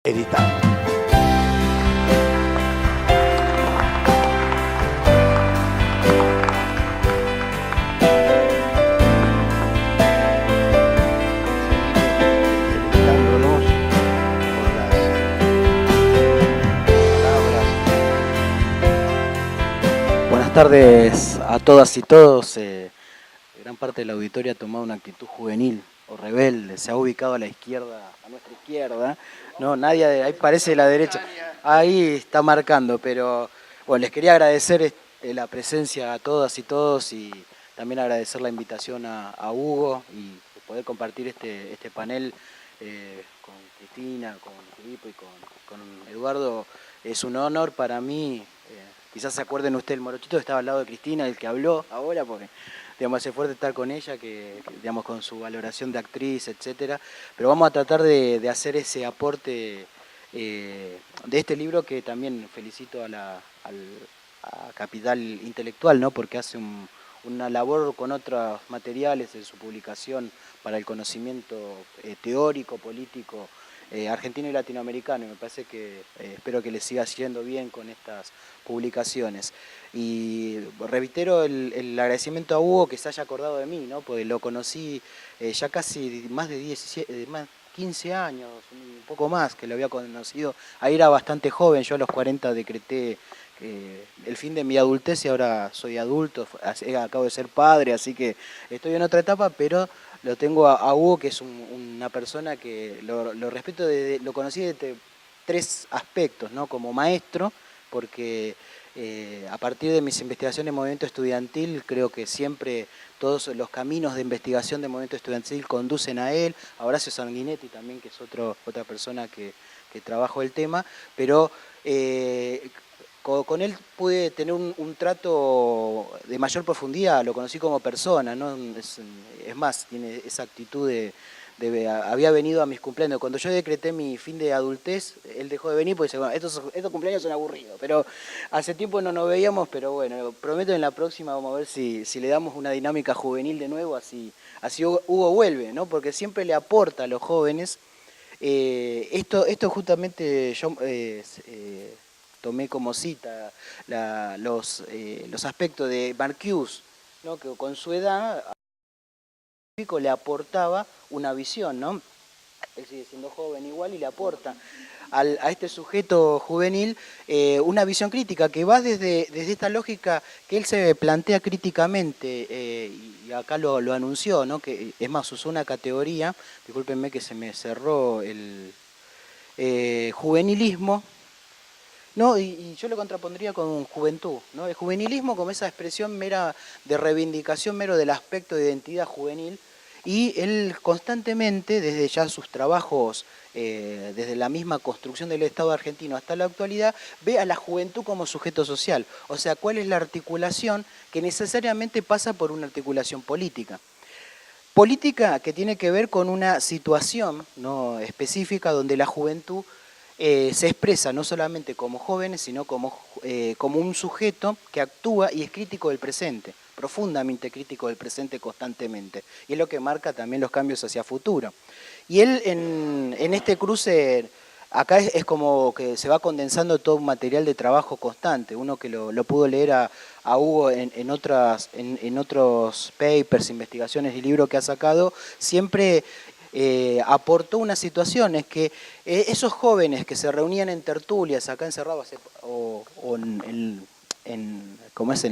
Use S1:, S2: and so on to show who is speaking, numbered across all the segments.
S1: Editado. Deleitándonos con las palabras. Buenas tardes a todas y todos. Gran parte del auditorio ha tomado una actitud juvenil o rebelde, se ha ubicado a la izquierda, a nuestra izquierda. No, nadie, ahí parece la derecha, ahí está marcando, pero bueno, les quería agradecer la presencia a todas y todos y también agradecer la invitación a Hugo y poder compartir este panel con Cristina, con Filipo y con Eduardo. Es un honor para mí, quizás se acuerden ustedes, el morochito estaba al lado de Cristina, el que habló ahora, porque digamos, hace fuerte estar con ella, digamos, con su valoración de actriz, etcétera. Pero vamos a tratar de hacer ese aporte de este libro, que también felicito a Capital Intelectual, ¿no? Porque hace una labor con otros materiales en su publicación para el conocimiento teórico, político, argentino y latinoamericano, y me parece que espero que les siga yendo bien con estas publicaciones. Y reitero el agradecimiento a Hugo que se haya acordado de mí, ¿no? Porque lo conocí ya casi más de 15 años, un poco más que lo había conocido. Ahí era bastante joven, yo a los 40 decreté el fin de mi adultez y ahora soy adulto, acabo de ser padre, así que estoy en otra etapa, pero lo tengo a Hugo, que es una persona que lo respeto, lo conocí desde 3 aspectos, ¿no? Como maestro, porque a partir de mis investigaciones en movimiento estudiantil, creo que siempre todos los caminos de investigación de movimiento estudiantil conducen a él, a Horacio Sanguinetti también, que es otra persona que trabajó el tema, pero con él pude tener un trato de mayor profundidad, lo conocí como persona, ¿no? Es más, tiene esa actitud había venido a mis cumpleaños. Cuando yo decreté mi fin de adultez, él dejó de venir porque dice, bueno, estos cumpleaños son aburridos, pero hace tiempo no nos veíamos, pero bueno, prometo en la próxima vamos a ver si le damos una dinámica juvenil de nuevo, así Hugo vuelve, ¿no? Porque siempre le aporta a los jóvenes. Esto justamente yo tomé como cita los aspectos de Marcuse, ¿no? Que con su edad le aportaba una visión, ¿no? Él sigue siendo joven igual y le aporta a este sujeto juvenil una visión crítica que va desde esta lógica que él se plantea críticamente, y acá lo anunció, ¿no? Que es más, usó una categoría, discúlpenme que se me cerró el juvenilismo, ¿no? Y yo lo contrapondría con juventud, ¿no? El juvenilismo como esa expresión mera de reivindicación, mero del aspecto de identidad juvenil, y él constantemente, desde ya sus trabajos, desde la misma construcción del Estado argentino hasta la actualidad, ve a la juventud como sujeto social. O sea, ¿cuál es la articulación que necesariamente pasa por una articulación política? Política que tiene que ver con una situación, ¿no?, específica donde la juventud se expresa no solamente como jóvenes, sino como un sujeto que actúa y es crítico del presente, profundamente crítico del presente constantemente. Y es lo que marca también los cambios hacia futuro. Y él en este cruce, acá es como que se va condensando todo un material de trabajo constante. Uno que lo pudo leer a Hugo en otros papers, investigaciones y libros que ha sacado, siempre aportó unas situaciones que esos jóvenes que se reunían en tertulias acá encerrados o ¿cómo es?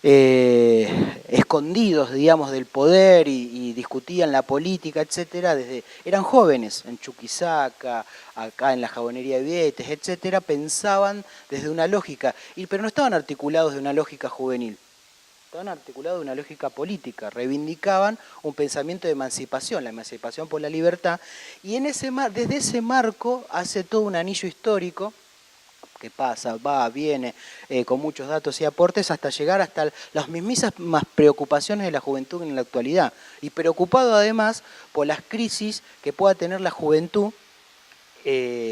S1: Escondidos, digamos, del poder y discutían la política, etcétera, eran jóvenes en Chuquisaca, acá en la Jabonería de Vietes, etcétera, pensaban desde una lógica, pero no estaban articulados de una lógica juvenil. Estaban articulados de una lógica política, reivindicaban un pensamiento de emancipación, la emancipación por la libertad, y desde ese marco hace todo un anillo histórico que pasa, va, viene, con muchos datos y aportes, hasta llegar hasta las mismas preocupaciones de la juventud en la actualidad, y preocupado además por las crisis que pueda tener la juventud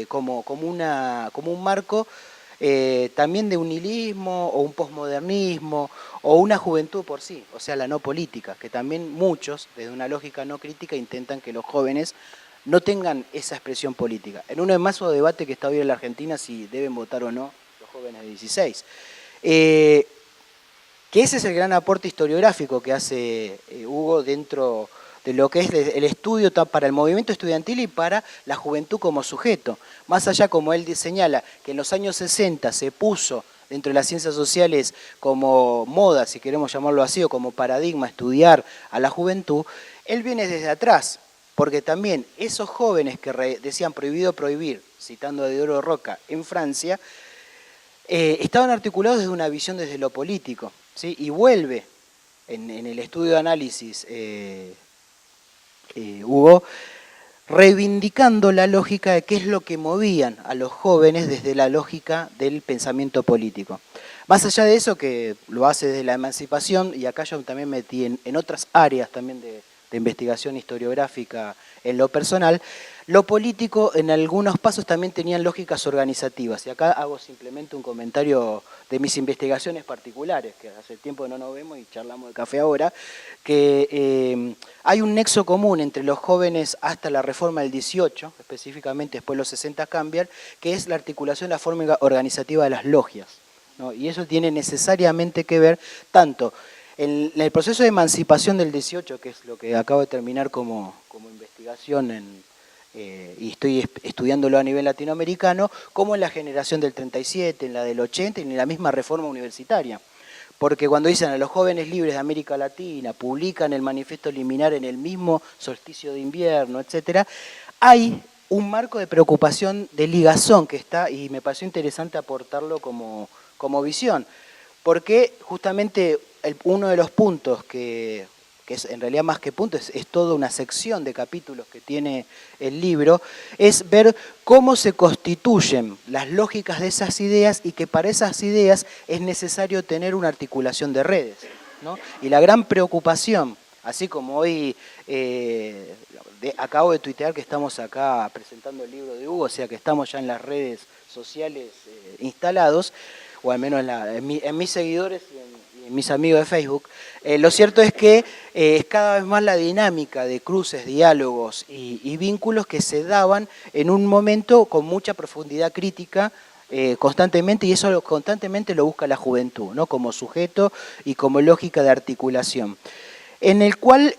S1: como un marco también de un nihilismo o un posmodernismo o una juventud por sí, o sea, la no política, que también muchos, desde una lógica no crítica, intentan que los jóvenes no tengan esa expresión política. En un hermoso debate que está hoy en la Argentina si deben votar o no los jóvenes de 16. Que ese es el gran aporte historiográfico que hace Hugo dentro de lo que es el estudio para el movimiento estudiantil y para la juventud como sujeto. Más allá, como él señala, que en los años 60 se puso dentro de las ciencias sociales como moda, si queremos llamarlo así, o como paradigma estudiar a la juventud, él viene desde atrás, porque también esos jóvenes que decían prohibido prohibir, citando a Diderot Roca, en Francia, estaban articulados desde una visión desde lo político, ¿sí? Y vuelve en el estudio de análisis Hugo, reivindicando la lógica de qué es lo que movían a los jóvenes desde la lógica del pensamiento político. Más allá de eso, que lo hace desde la emancipación, y acá yo también metí en otras áreas también de investigación historiográfica en lo personal, lo político en algunos pasos también tenían lógicas organizativas. Y acá hago simplemente un comentario de mis investigaciones particulares, que hace tiempo que no nos vemos y charlamos de café ahora, que hay un nexo común entre los jóvenes hasta la reforma del 18, específicamente después los 60 cambian, que es la articulación de la forma organizativa de las logias, ¿no? Y eso tiene necesariamente que ver tanto en el proceso de emancipación del 18, que es lo que acabo de terminar como investigación y estoy estudiándolo a nivel latinoamericano, como en la generación del 37, en la del 80 y en la misma reforma universitaria. Porque cuando dicen a los jóvenes libres de América Latina, publican el manifiesto liminar en el mismo solsticio de invierno, etc., hay un marco de preocupación de ligazón que está, y me pareció interesante aportarlo como visión, porque justamente uno de los puntos que es en realidad más que puntos, es toda una sección de capítulos que tiene el libro, es ver cómo se constituyen las lógicas de esas ideas y que para esas ideas es necesario tener una articulación de redes, ¿no? Y la gran preocupación, así como hoy acabo de tuitear que estamos acá presentando el libro de Hugo, o sea que estamos ya en las redes sociales instalados, o al menos en mis seguidores y en mis amigos de Facebook, lo cierto es que es cada vez más la dinámica de cruces, diálogos y vínculos que se daban en un momento con mucha profundidad crítica constantemente, y eso constantemente lo busca la juventud, ¿no? Como sujeto y como lógica de articulación, en el cual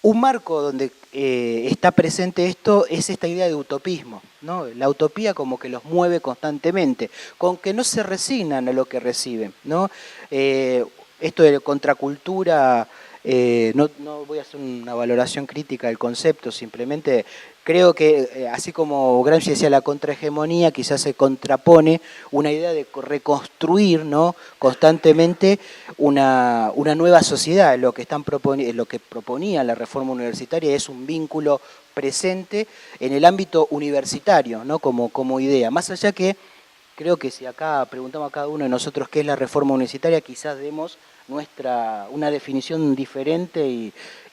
S1: un marco donde está presente esto es esta idea de utopismo, ¿no? La utopía como que los mueve constantemente, con que no se resignan a lo que reciben, ¿no? Esto de contracultura, no voy a hacer una valoración crítica del concepto, simplemente creo que así como Gramsci decía la contrahegemonía, quizás se contrapone una idea de reconstruir, ¿no? Constantemente una nueva sociedad. Lo que proponía la reforma universitaria es un vínculo presente en el ámbito universitario, ¿no? Como idea. Más allá que creo que si acá preguntamos a cada uno de nosotros qué es la reforma universitaria, quizás demos una definición diferente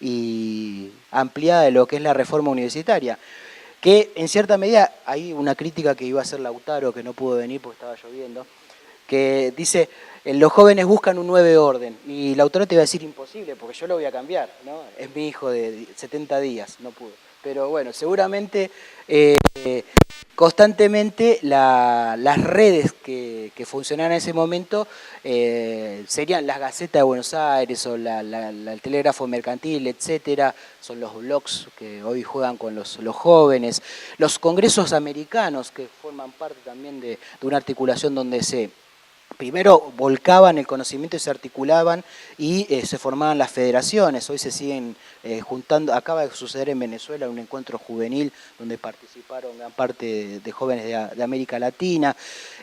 S1: y ampliada de lo que es la reforma universitaria, que en cierta medida hay una crítica que iba a hacer Lautaro, que no pudo venir porque estaba lloviendo, que dice, los jóvenes buscan un nuevo orden, y Lautaro te iba a decir imposible, porque yo lo voy a cambiar, ¿no? Es mi hijo de 70 días, no pudo. Pero bueno, seguramente constantemente las redes que funcionaban en ese momento serían las Gacetas de Buenos Aires o el Telégrafo Mercantil, etcétera, son los blogs que hoy juegan con los jóvenes, los congresos americanos que forman parte también de una articulación donde primero volcaban el conocimiento y se articulaban y se formaban las federaciones. Hoy se siguen juntando, acaba de suceder en Venezuela un encuentro juvenil donde participaron gran parte de jóvenes de América Latina.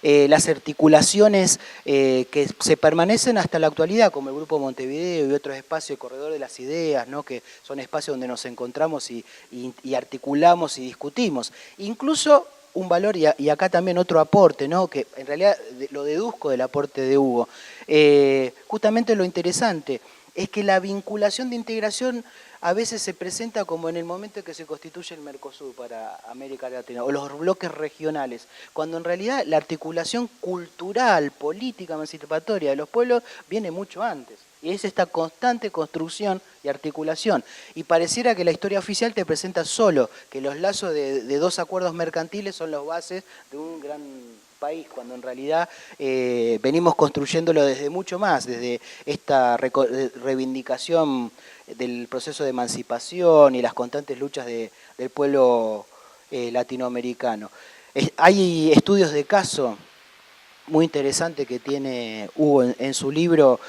S1: Las articulaciones que se permanecen hasta la actualidad, como el Grupo Montevideo y otros espacios de Corredor de las Ideas, ¿no? Que son espacios donde nos encontramos y articulamos y discutimos. Incluso un valor, y acá también otro aporte, ¿no? Que en realidad lo deduzco del aporte de Hugo. Justamente lo interesante es que la vinculación de integración a veces se presenta como en el momento en que se constituye el Mercosur para América Latina, o los bloques regionales, cuando en realidad la articulación cultural, política, emancipatoria de los pueblos viene mucho antes. Y es esta constante construcción y articulación. Y pareciera que la historia oficial te presenta solo que los lazos de dos acuerdos mercantiles son las bases de un gran país, cuando en realidad venimos construyéndolo desde mucho más, desde esta reivindicación del proceso de emancipación y las constantes luchas del pueblo latinoamericano. Hay estudios de caso muy interesantes que tiene Hugo en su libro,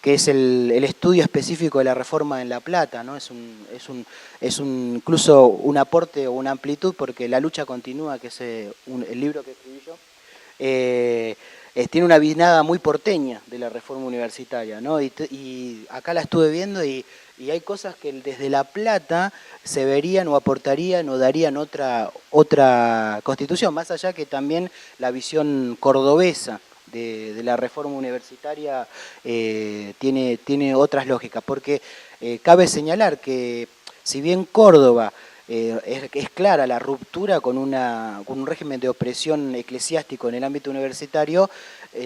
S1: que es el estudio específico de la reforma en La Plata, ¿no? Es incluso un aporte o una amplitud, porque La lucha continúa, que es el libro que escribí yo, tiene una vinada muy porteña de la reforma universitaria, ¿no? Y acá la estuve viendo y hay cosas que desde La Plata se verían o aportarían o darían otra constitución, más allá que también la visión cordobesa de la reforma universitaria tiene otras lógicas, porque cabe señalar que si bien Córdoba es clara la ruptura con un régimen de opresión eclesiástico en el ámbito universitario,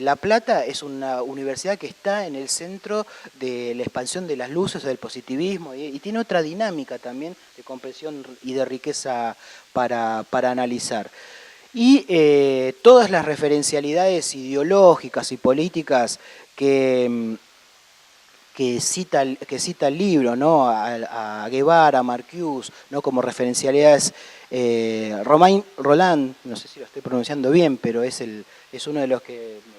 S1: La Plata es una universidad que está en el centro de la expansión de las luces, del positivismo, y tiene otra dinámica también de comprensión y de riqueza para analizar. Y todas las referencialidades ideológicas y políticas que cita el libro, ¿no? A Guevara, a Marcuse, ¿no? Como referencialidades. Romain Rolland, no sé si lo estoy pronunciando bien, pero es uno de los que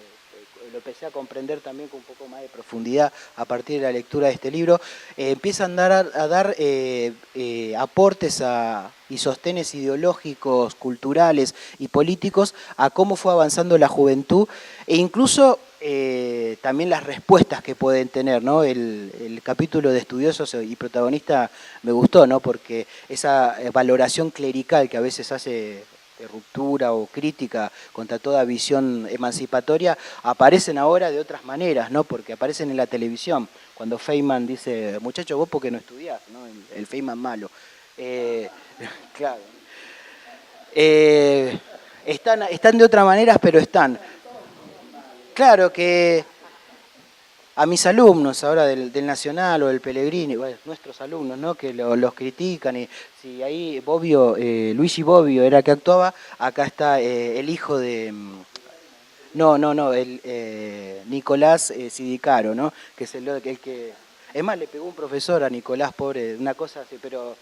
S1: lo empecé a comprender también con un poco más de profundidad a partir de la lectura de este libro. Empiezan a dar aportes y sostenes ideológicos, culturales y políticos a cómo fue avanzando la juventud e incluso también las respuestas que pueden tener, ¿no? El capítulo de estudiosos y protagonista me gustó, ¿no? Porque esa valoración clerical que a veces hace de ruptura o crítica contra toda visión emancipatoria aparecen ahora de otras maneras, ¿no? Porque aparecen en la televisión. Cuando Feynman dice, muchacho, vos porque no estudiás, ¿no? El Feynman malo. Claro. Están de otras maneras, pero están. Claro que a mis alumnos ahora del Nacional o del Pellegrini, bueno, nuestros alumnos, ¿no? Que los critican, y si ahí Bobbio, Luigi Bobbio era que actuaba, acá está el hijo de... No, Nicolás Sidicaro, ¿no? Que es el que... Es más, le pegó un profesor a Nicolás, pobre, una cosa así, pero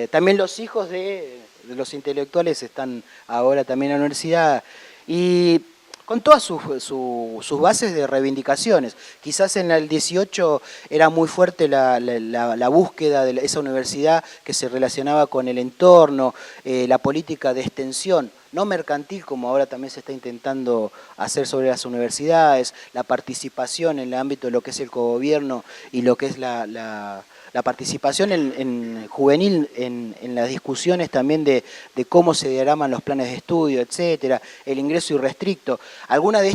S1: también los hijos de los intelectuales están ahora también en la universidad, y con todas sus bases de reivindicaciones. Quizás en el 18 era muy fuerte la búsqueda de esa universidad que se relacionaba con el entorno, la política de extensión, no mercantil, como ahora también se está intentando hacer sobre las universidades, la participación en el ámbito de lo que es el cogobierno y lo que es la participación en juvenil en las discusiones también de cómo se diagraman los planes de estudio, etcétera, el ingreso irrestricto. Algunos de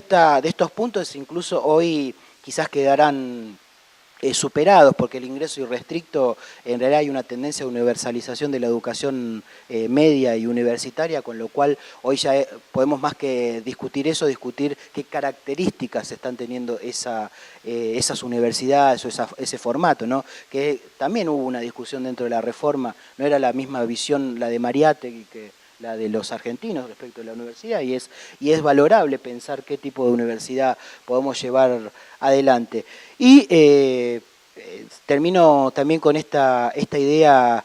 S1: estos puntos incluso hoy quizás quedarán superados, porque el ingreso irrestricto, en realidad hay una tendencia a universalización de la educación media y universitaria, con lo cual hoy ya podemos más que discutir eso, discutir qué características están teniendo esas universidades o ese formato, ¿no? Que también hubo una discusión dentro de la reforma, no era la misma visión la de Mariátegui que la de los argentinos respecto de la universidad, y es valorable pensar qué tipo de universidad podemos llevar adelante. Y termino también con esta idea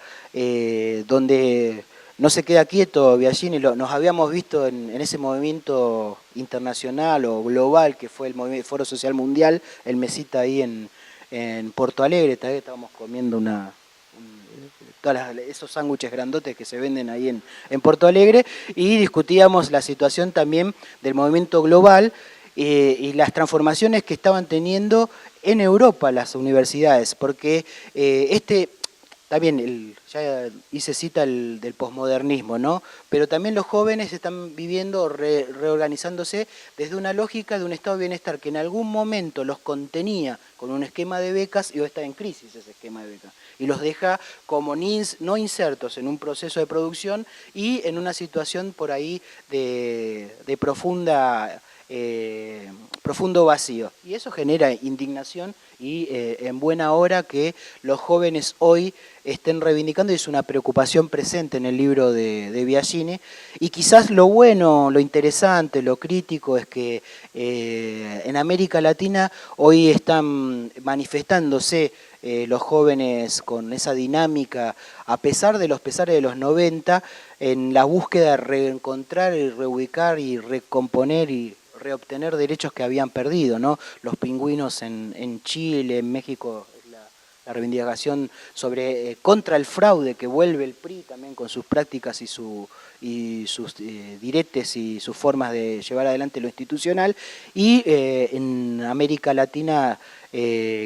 S1: donde no se queda quieto Biagini. Nos habíamos visto en ese movimiento internacional o global que fue el Foro Social Mundial, el mesita ahí en Porto Alegre. También estábamos comiendo esos sándwiches grandotes que se venden ahí en Porto Alegre, y discutíamos la situación también del movimiento global y las transformaciones que estaban teniendo en Europa las universidades, porque está bien, ya hice cita del posmodernismo, ¿no? Pero también los jóvenes están viviendo, reorganizándose desde una lógica de un estado de bienestar que en algún momento los contenía con un esquema de becas y hoy está en crisis ese esquema de becas. Y los deja como no insertos en un proceso de producción y en una situación por ahí de profundo vacío. Y eso genera indignación y en buena hora que los jóvenes hoy estén reivindicando, y es una preocupación presente en el libro de Biagini. Y quizás lo bueno, lo interesante, lo crítico es que en América Latina hoy están manifestándose los jóvenes con esa dinámica, a pesar de los pesares de los 90, en la búsqueda de reencontrar y reubicar y recomponer y reobtener derechos que habían perdido, ¿no? Los pingüinos en Chile, en México, la reivindicación sobre contra el fraude que vuelve el PRI también con sus prácticas y sus diretes y sus formas de llevar adelante lo institucional. Y en América Latina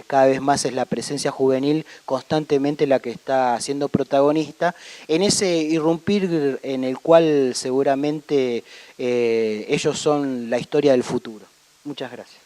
S1: cada vez más es la presencia juvenil constantemente la que está siendo protagonista en ese irrumpir en el cual seguramente ellos son la historia del futuro. Muchas gracias.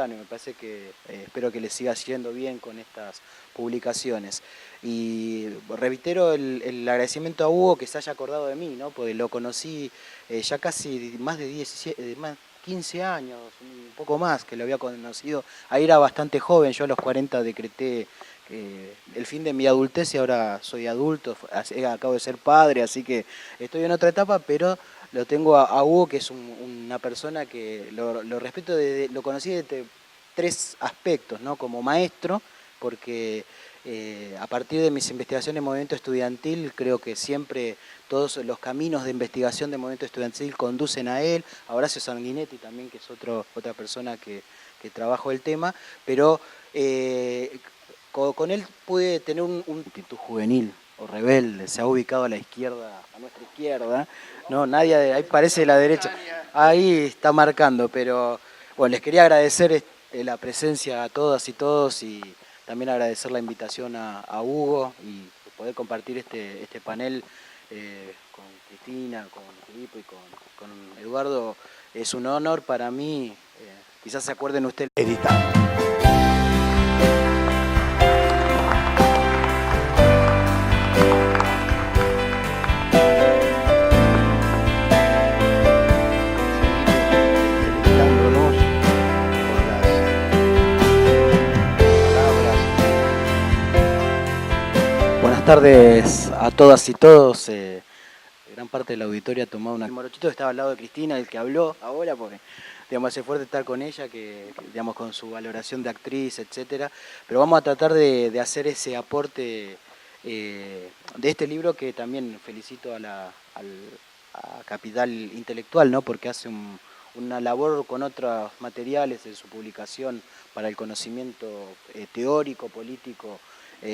S1: Me parece que espero que les siga yendo bien con estas publicaciones. Y reitero el agradecimiento a Hugo que se haya acordado de mí, ¿no? Porque lo conocí ya casi más de 15 años, un poco más que lo había conocido. Ahí era bastante joven, yo a los 40 decreté el fin de mi adultez y ahora soy adulto, acabo de ser padre, así que estoy en otra etapa, pero lo tengo a Hugo, que es una persona que lo respeto, lo conocí desde 3 aspectos, ¿no? Como maestro, porque a partir de mis investigaciones de movimiento estudiantil, creo que siempre todos los caminos de investigación de movimiento estudiantil conducen a él. A Horacio Sanguinetti también, que es otra persona que trabajó el tema, pero con él pude tener un actitud juvenil o rebelde, se ha ubicado a la izquierda, a nuestra izquierda, no, nadie, ahí parece la derecha, ahí está marcando, pero bueno, les quería agradecer la presencia a todas y todos y también agradecer la invitación a Hugo y poder compartir este panel con Cristina, con Filipo y con Eduardo. Es un honor para mí, quizás se acuerden ustedes.
S2: Editar.
S1: Buenas tardes a todas y todos. Gran parte de la auditoria ha tomado El morochito estaba al lado de Cristina, el que habló ahora, porque digamos, hace fuerte estar con ella, digamos, con su valoración de actriz, etcétera. Pero vamos a tratar de hacer ese aporte de este libro, que también felicito a Capital Intelectual, ¿no? Porque hace una labor con otros materiales en su publicación para el conocimiento teórico, político,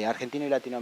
S1: argentino y latinoamericano.